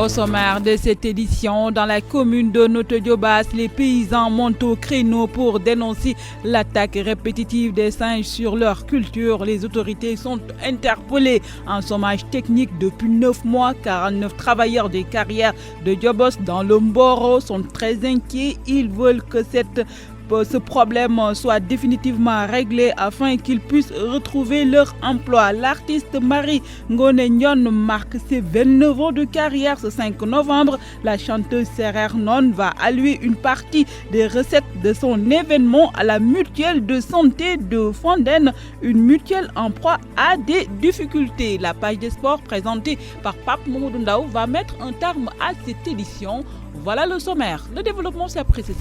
Au sommaire de cette édition, dans la commune de Notto-Diobass, les paysans montent au créneau pour dénoncer l'attaque répétitive des singes sur leur culture. Les autorités sont interpellées en chômage technique depuis 9 mois. 49 travailleurs des carrières de Diobass dans le Mboro sont très inquiets. Ils veulent que ce problème soit définitivement réglé afin qu'ils puissent retrouver leur emploi. L'artiste Marie Ngone Nyon marque ses 29 ans de carrière ce 5 novembre. La chanteuse Serer Non va allouer une partie des recettes de son événement à la mutuelle de santé de Fondène, une mutuelle en proie à des difficultés. La page des sports présentée par Pape Mamadou Ndaw va mettre un terme à cette édition. Voilà le sommaire. Le développement s'apprécie.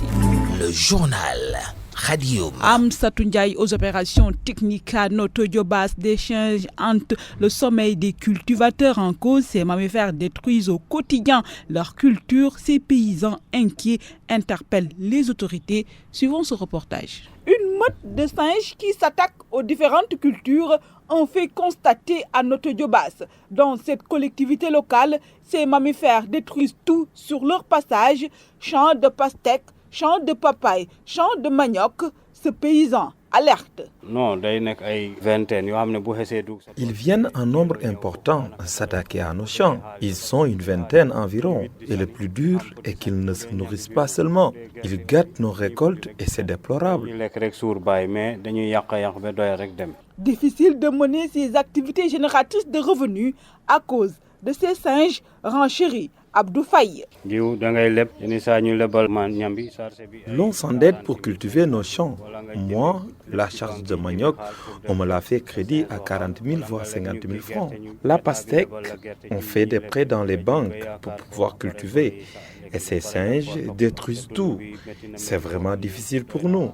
Le journal Radio. Amsatou Ndiaye aux opérations techniques à Notto-Diobass, d'échanges entre le sommeil des cultivateurs en cause. Ces mammifères détruisent au quotidien leur culture. Ces paysans inquiets interpellent les autorités. Suivons ce reportage. Une meute de singes qui s'attaque aux différentes cultures ont fait constater à Notto-Diobass. Dans cette collectivité locale, ces mammifères détruisent tout sur leur passage. Champs de pastèques, champs de papaye, champs de manioc. Ce paysan alerte. Ils viennent en nombre important s'attaquer à nos champs. Ils sont une vingtaine environ. Et le plus dur est qu'ils ne se nourrissent pas seulement. Ils gâtent nos récoltes et c'est déplorable. Difficile de mener ces activités génératrices de revenus à cause de ces singes renchéris. Abdou Faye. L'on s'endette pour cultiver nos champs. Moi, la charge de manioc, on me l'a fait crédit à 40 000 voire 50 000 francs. La pastèque, on fait des prêts dans les banques pour pouvoir cultiver. Et ces singes détruisent tout. C'est vraiment difficile pour nous.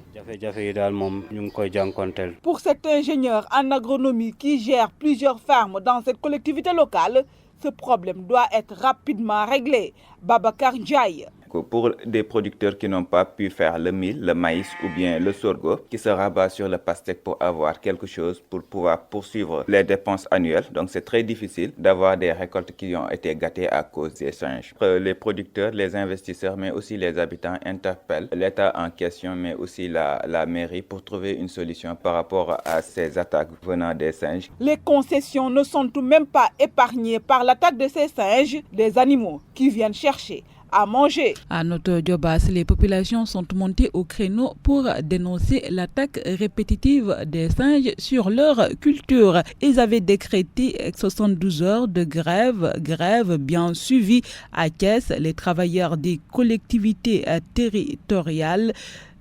Pour cet ingénieur en agronomie qui gère plusieurs fermes dans cette collectivité locale, ce problème doit être rapidement réglé. Babacar Ndiaye. Pour des producteurs qui n'ont pas pu faire le mil, le maïs ou bien le sorgho, qui se rabattent sur le pastèque pour avoir quelque chose pour pouvoir poursuivre les dépenses annuelles. Donc c'est très difficile d'avoir des récoltes qui ont été gâtées à cause des singes. Les producteurs, les investisseurs, mais aussi les habitants interpellent l'État en question, mais aussi la mairie pour trouver une solution par rapport à ces attaques venant des singes. Les concessions ne sont tout de même pas épargnées par l'attaque de ces singes, des animaux qui viennent chercher à manger. À Notto-Diobass, les populations sont montées au créneau pour dénoncer l'attaque répétitive des singes sur leur culture. Ils avaient décrété 72 heures de grève bien suivie à Thiès. Les travailleurs des collectivités territoriales,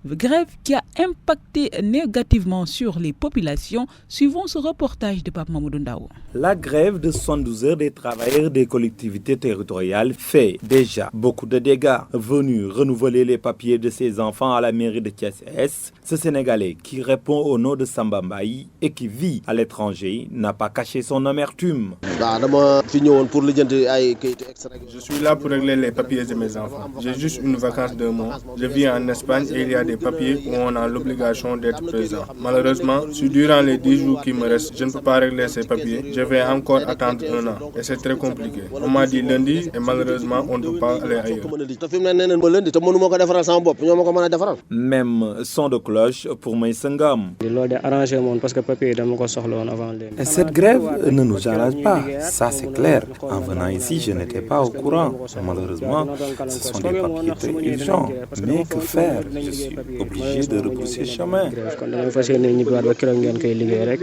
grève qui a impacté négativement sur les populations. Suivons ce reportage de Pape Mamadou Ndaw. La grève de 72 heures des travailleurs des collectivités territoriales fait déjà beaucoup de dégâts. Venu renouveler les papiers de ses enfants à la mairie de Thiès, ce Sénégalais qui répond au nom de Samba Mbaye et qui vit à l'étranger n'a pas caché son amertume. Je suis là pour régler les papiers de mes enfants. J'ai juste une vacance de mois. Je vis en Espagne et il y a des papiers où on a l'obligation d'être présent. Malheureusement, si durant les 10 jours qui me restent, je ne peux pas régler ces papiers, je vais encore attendre 1 an. Et c'est très compliqué. On m'a dit lundi et malheureusement, on ne peut pas aller ailleurs. Même son de cloche pour Maïsengam. Cette grève ne nous arrange pas, ça c'est clair. En venant ici, je n'étais pas au courant. Malheureusement, ce sont des papiers très urgents. Mais que faire? Je suis obligé de repousser chemin.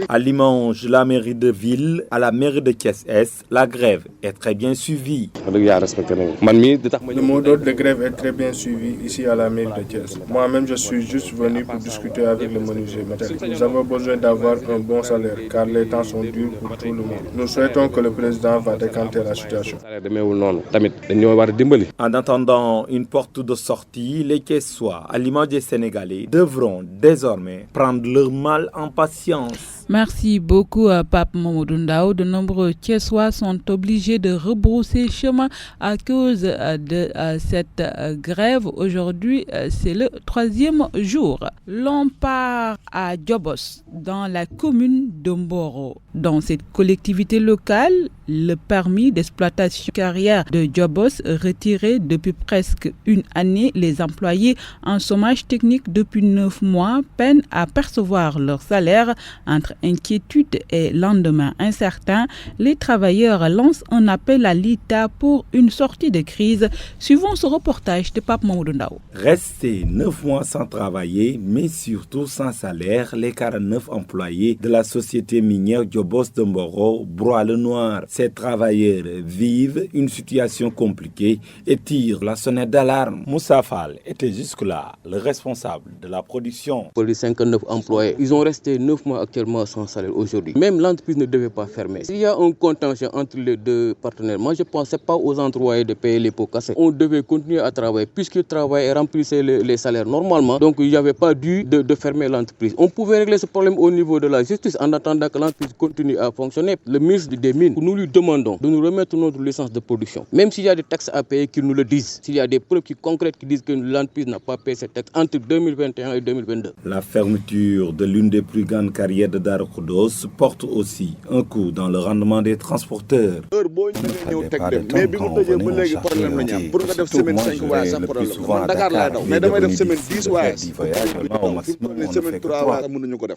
À Limoges, la mairie de ville, à la mairie de Thiès, la grève est très bien suivie. Le mot d'ordre de grève est très bien suivi ici à la mairie de Thiès. Moi-même, je suis juste venu pour discuter avec le menuisier métallique. Nous avons besoin d'avoir un bon salaire car les temps sont durs pour tout le monde. Nous souhaitons que le président va décanter la situation. En attendant une porte de sortie, les Thiessois, à l'image des Sénégalais devront désormais prendre leur mal en patience. Merci beaucoup à Pape Mamadou Ndao. De nombreux Thiessois sont obligés de rebrousser chemin à cause de cette grève. Aujourd'hui, c'est le 3e jour. L'on part à Djobos, dans la commune de Mboro. Dans cette collectivité locale, le permis d'exploitation carrière de Djobos retiré depuis presque une année. Les employés en chômage technique depuis 9 mois peinent à percevoir leur salaire. Entre inquiétude et lendemain incertain, les travailleurs lancent un appel à l'État pour une sortie de crise. Suivons ce reportage de Pape Mamadou Ndao. Restés 9 mois sans travailler, mais surtout sans salaire, les 49 employés de la société minière Djobos de Mboro broient le noir. Ces travailleurs vivent une situation compliquée et tirent la sonnette d'alarme. Moussa Fall était jusque-là le responsable de la production. Pour les 59 employés, ils ont resté 9 mois actuellement sans salaire aujourd'hui. Même l'entreprise ne devait pas fermer. S'il y a un contentieux entre les deux partenaires, moi je ne pensais pas aux employés de payer les pots cassés. On devait continuer à travailler puisqu'ils travaillaient et remplissaient les salaires normalement. Donc il n'y avait pas dû de fermer l'entreprise. On pouvait régler ce problème au niveau de la justice en attendant que l'entreprise continue à fonctionner. Le ministre des Mines, nous lui demandons de nous remettre notre licence de production. Même s'il y a des taxes à payer, qu'ils nous le disent. S'il y a des preuves concrètes qui disent que l'entreprise n'a pas payé ces taxes entre 2021 et 2022. La fermeture de l'une des plus grandes carrières de Darou Khoudoss porte aussi un coup dans le rendement des transporteurs.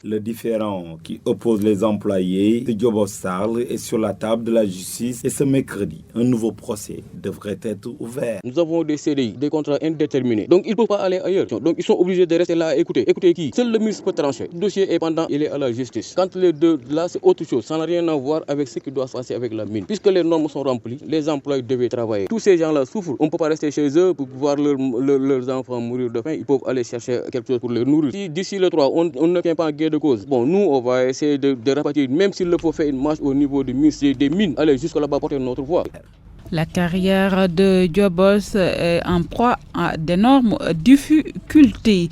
Le différend qui oppose les employés de Djobos Sarl est sur la table de la justice et ce mercredi, un nouveau procès devrait être ouvert. Nous avons des CDI, des contrats indéterminés. Donc ils ne peuvent pas aller ailleurs. Donc ils sont obligés de rester là à écouter. Écoutez qui? Seul le ministre peut trancher. Le dossier est pendant, il est à la justice. Quand les deux, là c'est autre chose. Ça n'a rien à voir avec ce qui doit se passer avec la mine. Puisque les normes sont remplies, les employés devaient travailler. Tous ces gens-là souffrent. On ne peut pas rester chez eux pour voir leurs enfants mourir de faim. Ils peuvent aller chercher quelque chose pour les nourrir. Si d'ici le 3, on ne tient pas en guerre de cause, bon, nous on va essayer de rapatrier, même s'il le faut faire une marche au niveau du ministère des mines, aller jusqu'à là-bas porter notre voix. La carrière de Djobos est en proie à d'énormes difficultés.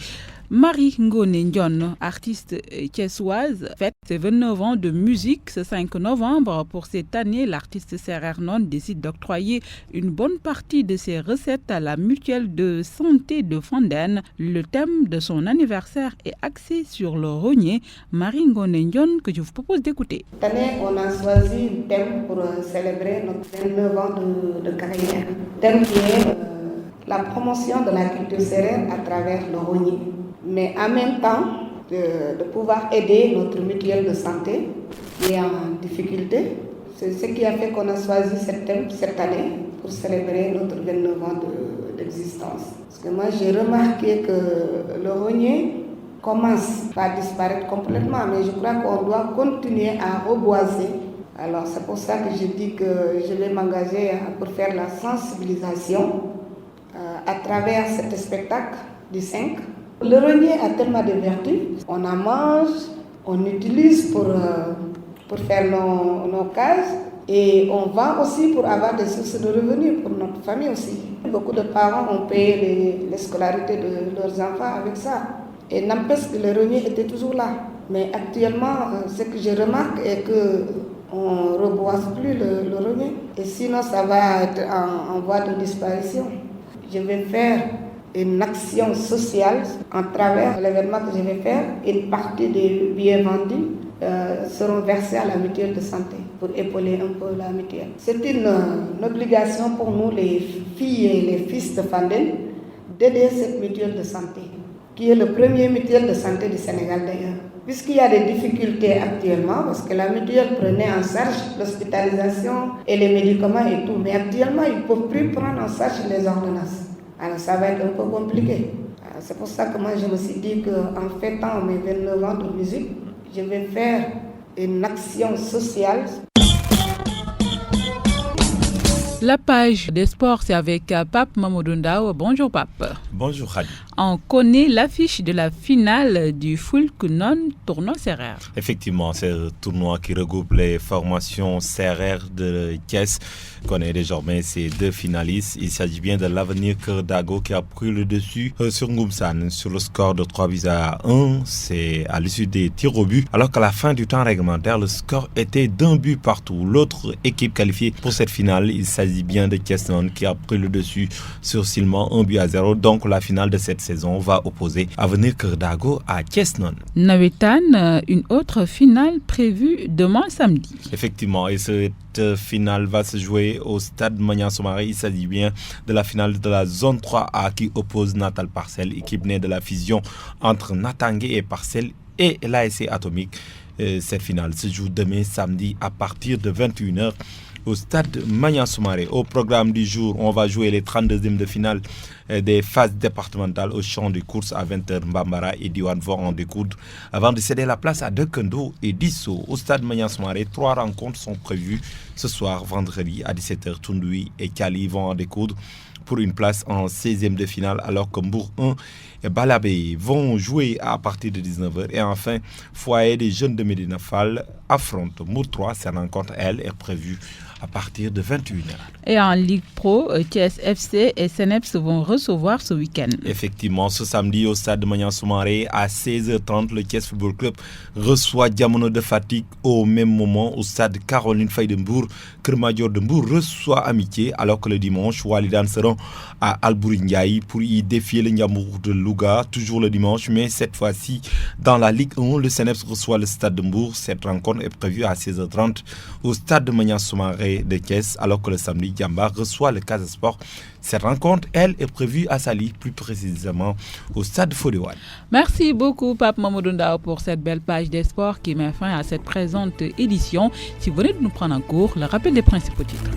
Marie Ngone Ndion, artiste thiessoise, fête ses 29 ans de musique ce 5 novembre. Pour cette année, l'artiste Serernon décide d'octroyer une bonne partie de ses recettes à la mutuelle de santé de Fandène. Le thème de son anniversaire est axé sur le rognier. Marie Ngone Ndion, que je vous propose d'écouter. Cette année, on a choisi un thème pour célébrer notre 29 ans de carrière. Le thème qui est la promotion de la culture sérère à travers le rognier. Mais en même temps, de pouvoir aider notre mutuelle de santé qui est en difficulté. C'est ce qui a fait qu'on a choisi ce thème cette année pour célébrer notre 29 ans d'existence. Parce que moi, j'ai remarqué que le rognier commence à disparaître complètement, mais je crois qu'on doit continuer à reboiser. Alors, c'est pour ça que je dis que je vais m'engager pour faire la sensibilisation à travers cet spectacle du 5. Le rognier a tellement de vertus. On en mange, on utilise pour faire nos cases et on vend aussi pour avoir des sources de revenus pour notre famille aussi. Beaucoup de parents ont payé les scolarités de leurs enfants avec ça. Et n'empêche que le rognier était toujours là. Mais actuellement, ce que je remarque est qu'on ne reboise plus le rognier. Et sinon, ça va être en voie de disparition. Je vais faire une action sociale en travers l'événement que je vais faire. Une partie des billets vendus seront versés à la mutuelle de santé pour épauler un peu la mutuelle. C'est une obligation pour nous, les filles et les fils de Fandène, d'aider cette mutuelle de santé, qui est le premier mutuelle de santé du Sénégal d'ailleurs. Puisqu'il y a des difficultés actuellement, parce que la mutuelle prenait en charge l'hospitalisation et les médicaments et tout, mais actuellement, ils ne peuvent plus prendre en charge les ordonnances. Alors ça va être un peu compliqué. C'est pour ça que moi je me suis dit qu'en fêtant mes 29 ans de musique, je vais faire une action sociale. La page des sports, c'est avec Pape Mamadou Ndao. Bonjour Pape. Bonjour Khadi. On connaît l'affiche de la finale du Fulkunon tournoi CRR. Effectivement, c'est un tournoi qui regroupe les formations CRR de Thiès. On connaît désormais ces deux finalistes. Il s'agit bien de l'Avenir Keur Dago qui a pris le dessus sur Ngoumsan sur le score de 3-1. C'est à l'issue des tirs au but. Alors qu'à la fin du temps réglementaire, le score était d'un but partout. L'autre équipe qualifiée pour cette finale, il s'agit bien de Thiès Nord qui a pris le dessus sur Silman 1-0. Donc la finale de cette saison va opposer Avenir Keur Dago à Thiès Nord. Nawetan, une autre finale prévue demain samedi. Effectivement, et cette finale va se jouer au stade Maniang Soumaré. Il s'agit bien de la finale de la zone 3A qui oppose Natal Parcelles, équipe née de la fusion entre Natangé et Parcelles et l'ASC Atomique. Cette finale se joue demain samedi à partir de 21h au stade Maniang Soumaré. Au programme du jour, on va jouer les 32e de finale des phases départementales au champ de course à 20h. Mbambara et Diwan vont en découdre avant de céder la place à Dekendo et Disso. Au stade Maniang Soumaré, 3 rencontres sont prévues ce soir, vendredi à 17h. Tundoui et Kali vont en découdre pour une place en 16e de finale, alors que Mbour 1 et Balabé vont jouer à partir de 19h. Et enfin, Foyer des jeunes de Médina Fall affrontent Mbour 3. Cette rencontre, elle, est prévue à partir de 21h. Et en Ligue Pro, Thiès FC et Seneps vont recevoir ce week-end. Effectivement, ce samedi au stade de Maniang Soumaré à 16h30, le Thiès Football Club reçoit Diamono de Fatick. Au même moment, au stade Caroline Faye de Mbour, Keur Madior de Mbour reçoit Amitié, alors que le dimanche, Walidan seront à Albouri Ndiaye pour y défier le Ndiambour de Louga, toujours le dimanche, mais cette fois-ci dans la Ligue 1, le Seneps reçoit le stade de Mbour. Cette rencontre est prévue à 16h30 au stade de Maniang Soumaré de Thiès, alors que le samedi, Diamba reçoit le Casa Sport. Cette rencontre, elle, est prévue à Saly, plus précisément au stade Fodéouane. Merci beaucoup, Pape Mamadou Ndao, pour cette belle page des sports qui met fin à cette présente édition. Si vous venez de nous prendre en cours, le rappel des principaux titres.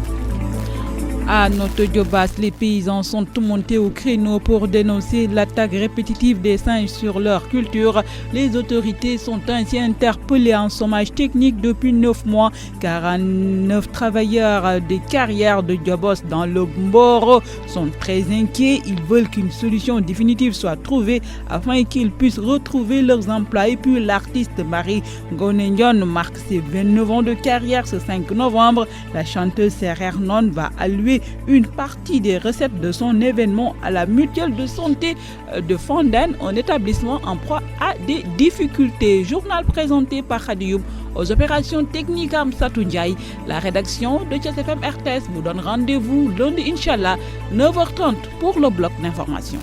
À Notto-Diobass, les paysans sont montés au créneau pour dénoncer l'attaque répétitive des singes sur leur culture. Les autorités sont ainsi interpellées en chômage technique depuis 9 mois. 49 travailleurs des carrières de Diobass dans le Mboro sont très inquiets. Ils veulent qu'une solution définitive soit trouvée afin qu'ils puissent retrouver leurs emplois. Et puis l'artiste Marie Gonenyon marque ses 29 ans de carrière ce 5 novembre. La chanteuse CRR Non va allouer une partie des recettes de son événement à la mutuelle de santé de Fandène, un établissement en proie à des difficultés. Journal présenté par Khadioum aux opérations techniques Amsatou Ndiaye. La rédaction de Thiès FM RTS vous donne rendez-vous lundi, Inch'Allah, 9h30 pour le bloc d'information.